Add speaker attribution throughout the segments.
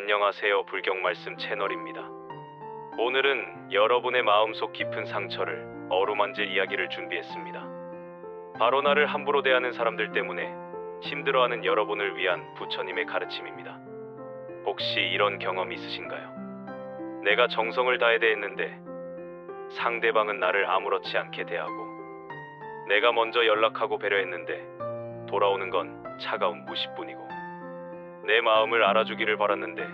Speaker 1: 안녕하세요. 불경말씀 채널입니다. 오늘은 여러분의 마음속 깊은 상처를 어루만질 이야기를 준비했습니다. 바로 나를 함부로 대하는 사람들 때문에 힘들어하는 여러분을 위한 부처님의 가르침입니다. 혹시 이런 경험 있으신가요? 내가 정성을 다해 대했는데 상대방은 나를 아무렇지 않게 대하고, 내가 먼저 연락하고 배려했는데 돌아오는 건 차가운 무시뿐이고, 내 마음을 알아주기를 바랐는데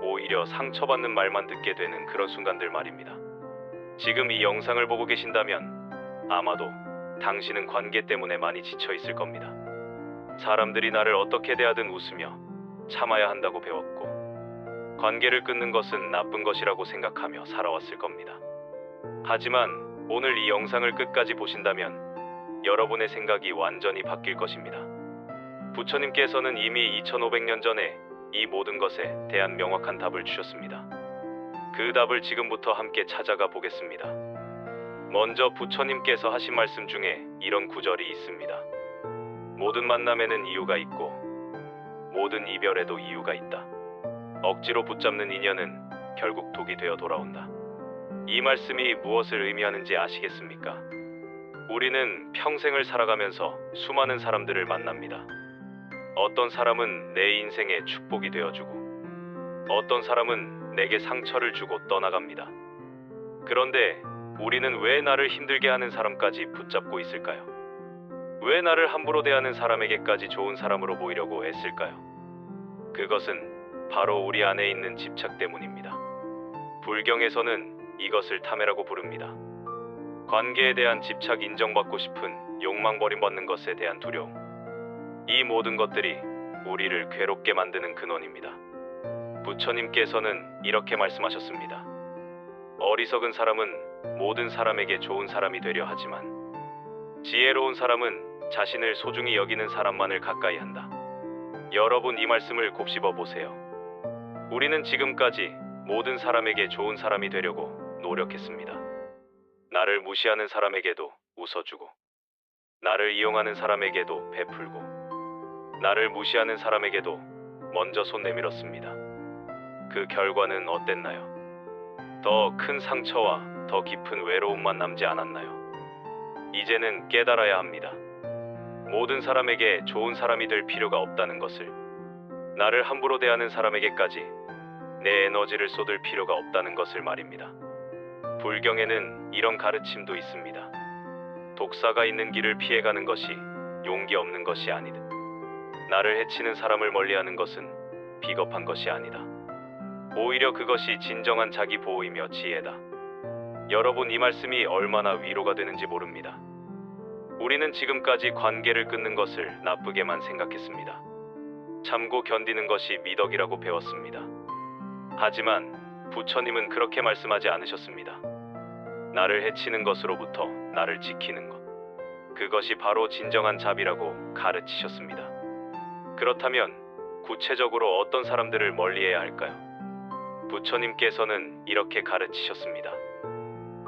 Speaker 1: 오히려 상처받는 말만 듣게 되는 그런 순간들 말입니다. 지금 이 영상을 보고 계신다면 아마도 당신은 관계 때문에 많이 지쳐 있을 겁니다. 사람들이 나를 어떻게 대하든 웃으며 참아야 한다고 배웠고, 관계를 끊는 것은 나쁜 것이라고 생각하며 살아왔을 겁니다. 하지만 오늘 이 영상을 끝까지 보신다면 여러분의 생각이 완전히 바뀔 것입니다. 부처님께서는 이미 2500년 전에 이 모든 것에 대한 명확한 답을 주셨습니다. 그 답을 지금부터 함께 찾아가 보겠습니다. 먼저 부처님께서 하신 말씀 중에 이런 구절이 있습니다. 모든 만남에는 이유가 있고 모든 이별에도 이유가 있다. 억지로 붙잡는 인연은 결국 독이 되어 돌아온다. 이 말씀이 무엇을 의미하는지 아시겠습니까? 우리는 평생을 살아가면서 수많은 사람들을 만납니다. 어떤 사람은 내 인생의 축복이 되어주고, 어떤 사람은 내게 상처를 주고 떠나갑니다. 그런데 우리는 왜 나를 힘들게 하는 사람까지 붙잡고 있을까요? 왜 나를 함부로 대하는 사람에게까지 좋은 사람으로 보이려고 애쓸까요? 그것은 바로 우리 안에 있는 집착 때문입니다. 불경에서는 이것을 탐해라고 부릅니다. 관계에 대한 집착, 인정받고 싶은 욕망, 버림받는 것에 대한 두려움, 이 모든 것들이 우리를 괴롭게 만드는 근원입니다. 부처님께서는 이렇게 말씀하셨습니다. 어리석은 사람은 모든 사람에게 좋은 사람이 되려 하지만 지혜로운 사람은 자신을 소중히 여기는 사람만을 가까이 한다. 여러분, 이 말씀을 곱씹어 보세요. 우리는 지금까지 모든 사람에게 좋은 사람이 되려고 노력했습니다. 나를 무시하는 사람에게도 웃어주고, 나를 이용하는 사람에게도 베풀고, 나를 무시하는 사람에게도 먼저 손 내밀었습니다. 그 결과는 어땠나요? 더 큰 상처와 더 깊은 외로움만 남지 않았나요? 이제는 깨달아야 합니다. 모든 사람에게 좋은 사람이 될 필요가 없다는 것을, 나를 함부로 대하는 사람에게까지 내 에너지를 쏟을 필요가 없다는 것을 말입니다. 불경에는 이런 가르침도 있습니다. 독사가 있는 길을 피해가는 것이 용기 없는 것이 아니듯, 나를 해치는 사람을 멀리하는 것은 비겁한 것이 아니다. 오히려 그것이 진정한 자기 보호이며 지혜다. 여러분, 이 말씀이 얼마나 위로가 되는지 모릅니다. 우리는 지금까지 관계를 끊는 것을 나쁘게만 생각했습니다. 참고 견디는 것이 미덕이라고 배웠습니다. 하지만 부처님은 그렇게 말씀하지 않으셨습니다. 나를 해치는 것으로부터 나를 지키는 것, 그것이 바로 진정한 자비라고 가르치셨습니다. 그렇다면 구체적으로 어떤 사람들을 멀리해야 할까요? 부처님께서는 이렇게 가르치셨습니다.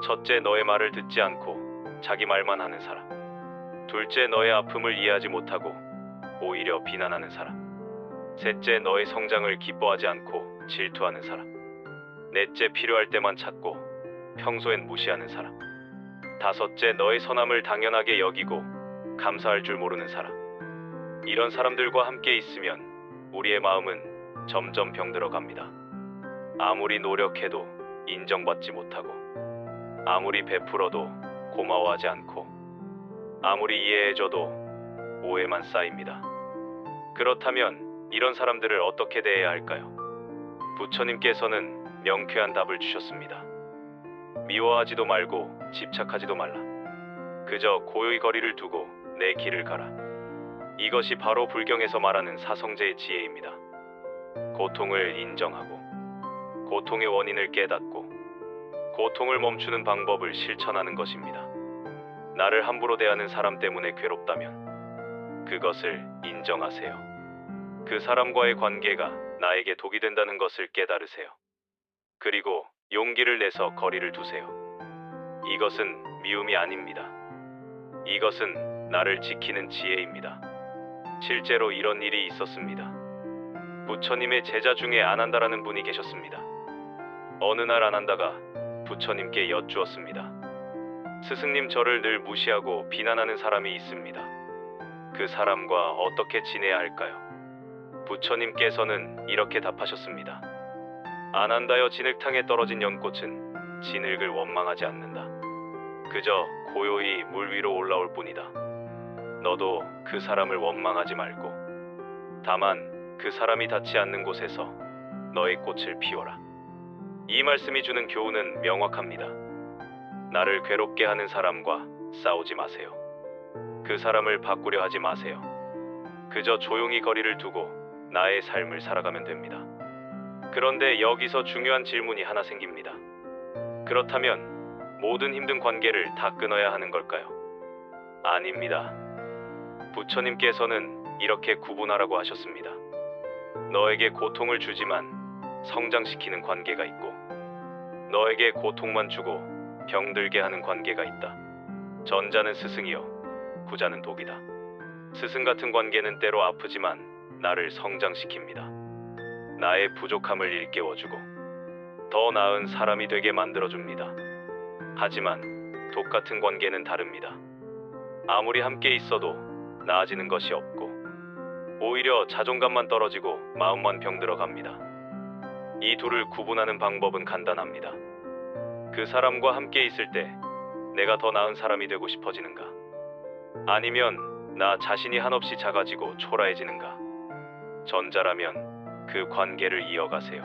Speaker 1: 첫째, 너의 말을 듣지 않고 자기 말만 하는 사람. 둘째, 너의 아픔을 이해하지 못하고 오히려 비난하는 사람. 셋째, 너의 성장을 기뻐하지 않고 질투하는 사람. 넷째, 필요할 때만 찾고 평소엔 무시하는 사람. 다섯째, 너의 선함을 당연하게 여기고 감사할 줄 모르는 사람. 이런 사람들과 함께 있으면 우리의 마음은 점점 병들어 갑니다. 아무리 노력해도 인정받지 못하고, 아무리 베풀어도 고마워하지 않고, 아무리 이해해줘도 오해만 쌓입니다. 그렇다면 이런 사람들을 어떻게 대해야 할까요? 부처님께서는 명쾌한 답을 주셨습니다. 미워하지도 말고 집착하지도 말라. 그저 고요히 거리를 두고 내 길을 가라. 이것이 바로 불경에서 말하는 사성제의 지혜입니다. 고통을 인정하고, 고통의 원인을 깨닫고, 고통을 멈추는 방법을 실천하는 것입니다. 나를 함부로 대하는 사람 때문에 괴롭다면 그것을 인정하세요. 그 사람과의 관계가 나에게 독이 된다는 것을 깨달으세요. 그리고 용기를 내서 거리를 두세요. 이것은 미움이 아닙니다. 이것은 나를 지키는 지혜입니다. 실제로 이런 일이 있었습니다. 부처님의 제자 중에 안한다라는 분이 계셨습니다. 어느 날 안한다가 부처님께 여쭈었습니다. 스승님, 저를 늘 무시하고 비난하는 사람이 있습니다. 그 사람과 어떻게 지내야 할까요? 부처님께서는 이렇게 답하셨습니다. 안한다여, 진흙탕에 떨어진 연꽃은 진흙을 원망하지 않는다. 그저 고요히 물 위로 올라올 뿐이다. 너도 그 사람을 원망하지 말고 다만 그 사람이 닿지 않는 곳에서 너의 꽃을 피워라. 이 말씀이 주는 교훈은 명확합니다. 나를 괴롭게 하는 사람과 싸우지 마세요. 그 사람을 바꾸려 하지 마세요. 그저 조용히 거리를 두고 나의 삶을 살아가면 됩니다. 그런데 여기서 중요한 질문이 하나 생깁니다. 그렇다면 모든 힘든 관계를 다 끊어야 하는 걸까요? 아닙니다. 부처님께서는 이렇게 구분하라고 하셨습니다. 너에게 고통을 주지만 성장시키는 관계가 있고, 너에게 고통만 주고 병들게 하는 관계가 있다. 전자는 스승이요, 후자는 독이다. 스승 같은 관계는 때로 아프지만 나를 성장시킵니다. 나의 부족함을 일깨워주고 더 나은 사람이 되게 만들어줍니다. 하지만 독 같은 관계는 다릅니다. 아무리 함께 있어도 나아지는 것이 없고 오히려 자존감만 떨어지고 마음만 병들어 갑니다. 이 둘을 구분하는 방법은 간단합니다. 그 사람과 함께 있을 때 내가 더 나은 사람이 되고 싶어지는가? 아니면 나 자신이 한없이 작아지고 초라해지는가? 전자라면 그 관계를 이어가세요.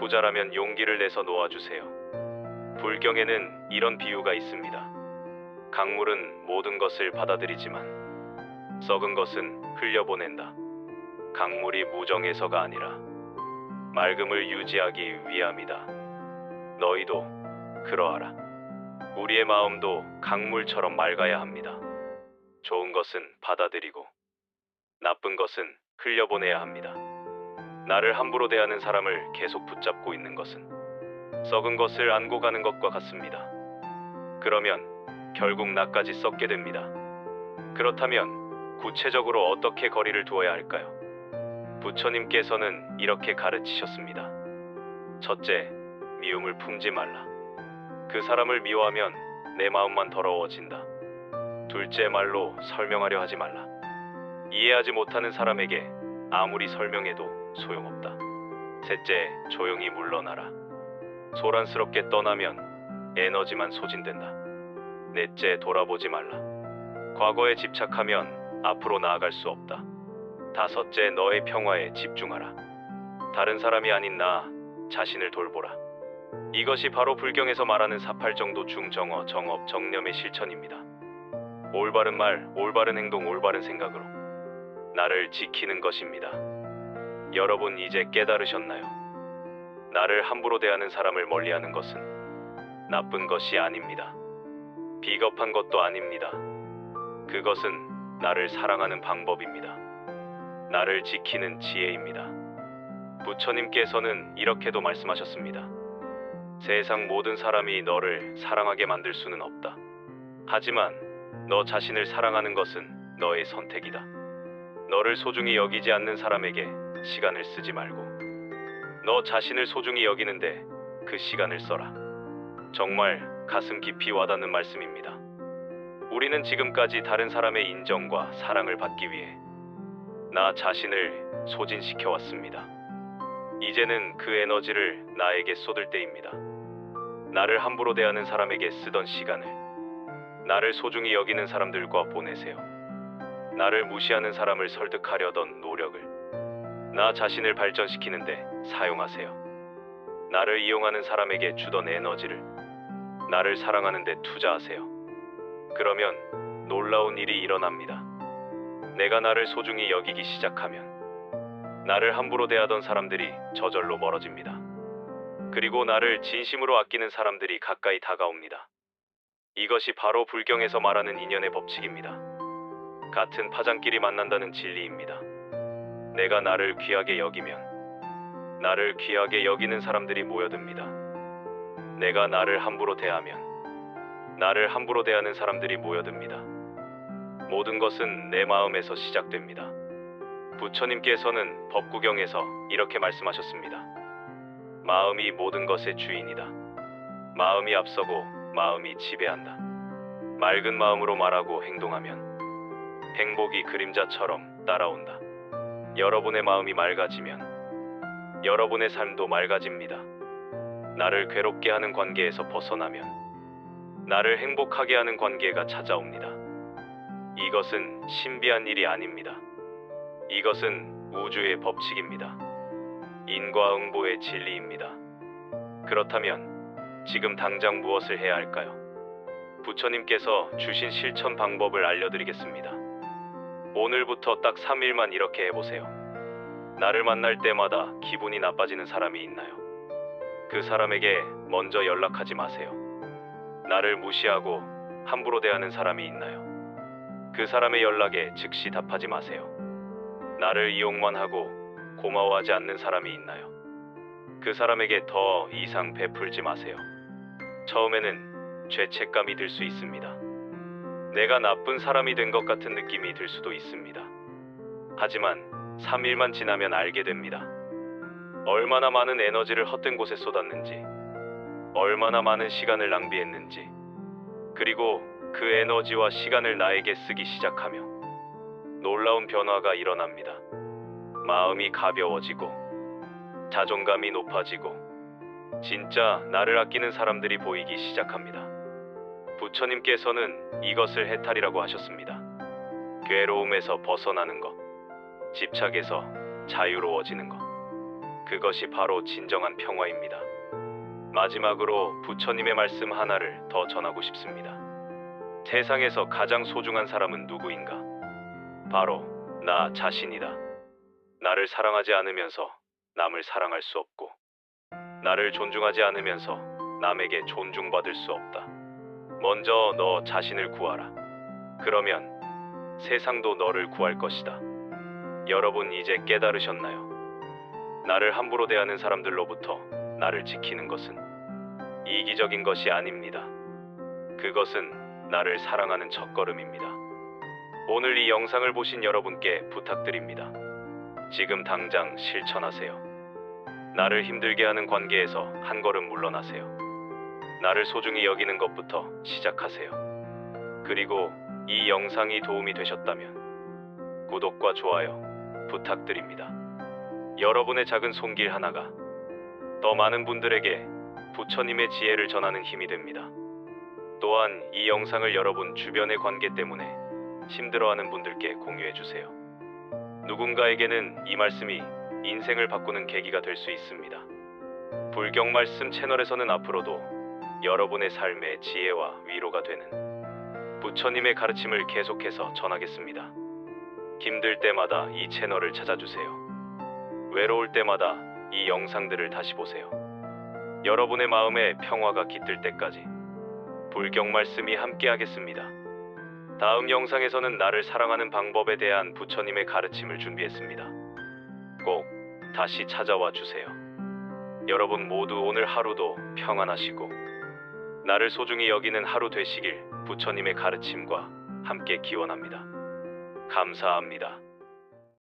Speaker 1: 후자라면 용기를 내서 놓아주세요. 불경에는 이런 비유가 있습니다. 강물은 모든 것을 받아들이지만 썩은 것은 흘려보낸다. 강물이 무정해서가 아니라 맑음을 유지하기 위함이다. 너희도 그러하라. 우리의 마음도 강물처럼 맑아야 합니다. 좋은 것은 받아들이고 나쁜 것은 흘려보내야 합니다. 나를 함부로 대하는 사람을 계속 붙잡고 있는 것은 썩은 것을 안고 가는 것과 같습니다. 그러면 결국 나까지 썩게 됩니다. 그렇다면 구체적으로 어떻게 거리를 두어야 할까요? 부처님께서는 이렇게 가르치셨습니다. 첫째, 미움을 품지 말라. 그 사람을 미워하면 내 마음만 더러워진다. 둘째, 말로 설명하려 하지 말라. 이해하지 못하는 사람에게 아무리 설명해도 소용없다. 셋째, 조용히 물러나라. 소란스럽게 떠나면 에너지만 소진된다. 넷째, 돌아보지 말라. 과거에 집착하면 앞으로 나아갈 수 없다. 다섯째, 너의 평화에 집중하라. 다른 사람이 아닌 나 자신을 돌보라. 이것이 바로 불경에서 말하는 사팔정도 중 정어, 정업, 정념의 실천입니다. 올바른 말, 올바른 행동, 올바른 생각으로 나를 지키는 것입니다. 여러분 이제 깨달으셨나요? 나를 함부로 대하는 사람을 멀리하는 것은 나쁜 것이 아닙니다. 비겁한 것도 아닙니다. 그것은 나를 사랑하는 방법입니다. 나를 지키는 지혜입니다. 부처님께서는 이렇게도 말씀하셨습니다. 세상 모든 사람이 너를 사랑하게 만들 수는 없다. 하지만 너 자신을 사랑하는 것은 너의 선택이다. 너를 소중히 여기지 않는 사람에게 시간을 쓰지 말고 너 자신을 소중히 여기는데 그 시간을 써라. 정말 가슴 깊이 와닿는 말씀입니다. 우리는 지금까지 다른 사람의 인정과 사랑을 받기 위해 나 자신을 소진시켜 왔습니다. 이제는 그 에너지를 나에게 쏟을 때입니다. 나를 함부로 대하는 사람에게 쓰던 시간을 나를 소중히 여기는 사람들과 보내세요. 나를 무시하는 사람을 설득하려던 노력을 나 자신을 발전시키는데 사용하세요. 나를 이용하는 사람에게 주던 에너지를 나를 사랑하는 데 투자하세요. 그러면 놀라운 일이 일어납니다. 내가 나를 소중히 여기기 시작하면 나를 함부로 대하던 사람들이 저절로 멀어집니다. 그리고 나를 진심으로 아끼는 사람들이 가까이 다가옵니다. 이것이 바로 불경에서 말하는 인연의 법칙입니다. 같은 파장끼리 만난다는 진리입니다. 내가 나를 귀하게 여기면 나를 귀하게 여기는 사람들이 모여듭니다. 내가 나를 함부로 대하면 나를 함부로 대하는 사람들이 모여듭니다. 모든 것은 내 마음에서 시작됩니다. 부처님께서는 법구경에서 이렇게 말씀하셨습니다. 마음이 모든 것의 주인이다. 마음이 앞서고 마음이 지배한다. 맑은 마음으로 말하고 행동하면 행복이 그림자처럼 따라온다. 여러분의 마음이 맑아지면 여러분의 삶도 맑아집니다. 나를 괴롭게 하는 관계에서 벗어나면 나를 행복하게 하는 관계가 찾아옵니다. 이것은 신비한 일이 아닙니다. 이것은 우주의 법칙입니다. 인과응보의 진리입니다. 그렇다면 지금 당장 무엇을 해야 할까요? 부처님께서 주신 실천 방법을 알려드리겠습니다. 오늘부터 딱 3일만 이렇게 해보세요. 나를 만날 때마다 기분이 나빠지는 사람이 있나요? 그 사람에게 먼저 연락하지 마세요. 나를 무시하고 함부로 대하는 사람이 있나요? 그 사람의 연락에 즉시 답하지 마세요. 나를 이용만 하고 고마워하지 않는 사람이 있나요? 그 사람에게 더 이상 베풀지 마세요. 처음에는 죄책감이 들 수 있습니다. 내가 나쁜 사람이 된 것 같은 느낌이 들 수도 있습니다. 하지만 3일만 지나면 알게 됩니다. 얼마나 많은 에너지를 헛된 곳에 쏟았는지, 얼마나 많은 시간을 낭비했는지, 그리고 그 에너지와 시간을 나에게 쓰기 시작하며 놀라운 변화가 일어납니다. 마음이 가벼워지고 자존감이 높아지고 진짜 나를 아끼는 사람들이 보이기 시작합니다. 부처님께서는 이것을 해탈이라고 하셨습니다. 괴로움에서 벗어나는 것, 집착에서 자유로워지는 것, 그것이 바로 진정한 평화입니다. 마지막으로 부처님의 말씀 하나를 더 전하고 싶습니다. 세상에서 가장 소중한 사람은 누구인가? 바로 나 자신이다. 나를 사랑하지 않으면서 남을 사랑할 수 없고, 나를 존중하지 않으면서 남에게 존중받을 수 없다. 먼저 너 자신을 구하라. 그러면 세상도 너를 구할 것이다. 여러분 이제 깨달으셨나요? 나를 함부로 대하는 사람들로부터 나를 지키는 것은 이기적인 것이 아닙니다. 그것은 나를 사랑하는 첫걸음입니다. 오늘 이 영상을 보신 여러분께 부탁드립니다. 지금 당장 실천하세요. 나를 힘들게 하는 관계에서 한 걸음 물러나세요. 나를 소중히 여기는 것부터 시작하세요. 그리고 이 영상이 도움이 되셨다면 구독과 좋아요 부탁드립니다. 여러분의 작은 손길 하나가 더 많은 분들에게 부처님의 지혜를 전하는 힘이 됩니다. 또한 이 영상을 여러분 주변의 관계 때문에 힘들어하는 분들께 공유해주세요. 누군가에게는 이 말씀이 인생을 바꾸는 계기가 될 수 있습니다. 불경말씀 채널에서는 앞으로도 여러분의 삶의 지혜와 위로가 되는 부처님의 가르침을 계속해서 전하겠습니다. 힘들 때마다 이 채널을 찾아주세요. 외로울 때마다 이 영상들을 다시 보세요. 여러분의 마음에 평화가 깃들 때까지 불경말씀이 함께하겠습니다. 다음 영상에서는 나를 사랑하는 방법에 대한 부처님의 가르침을 준비했습니다. 꼭 다시 찾아와 주세요. 여러분 모두 오늘 하루도 평안하시고 나를 소중히 여기는 하루 되시길 부처님의 가르침과 함께 기원합니다. 감사합니다.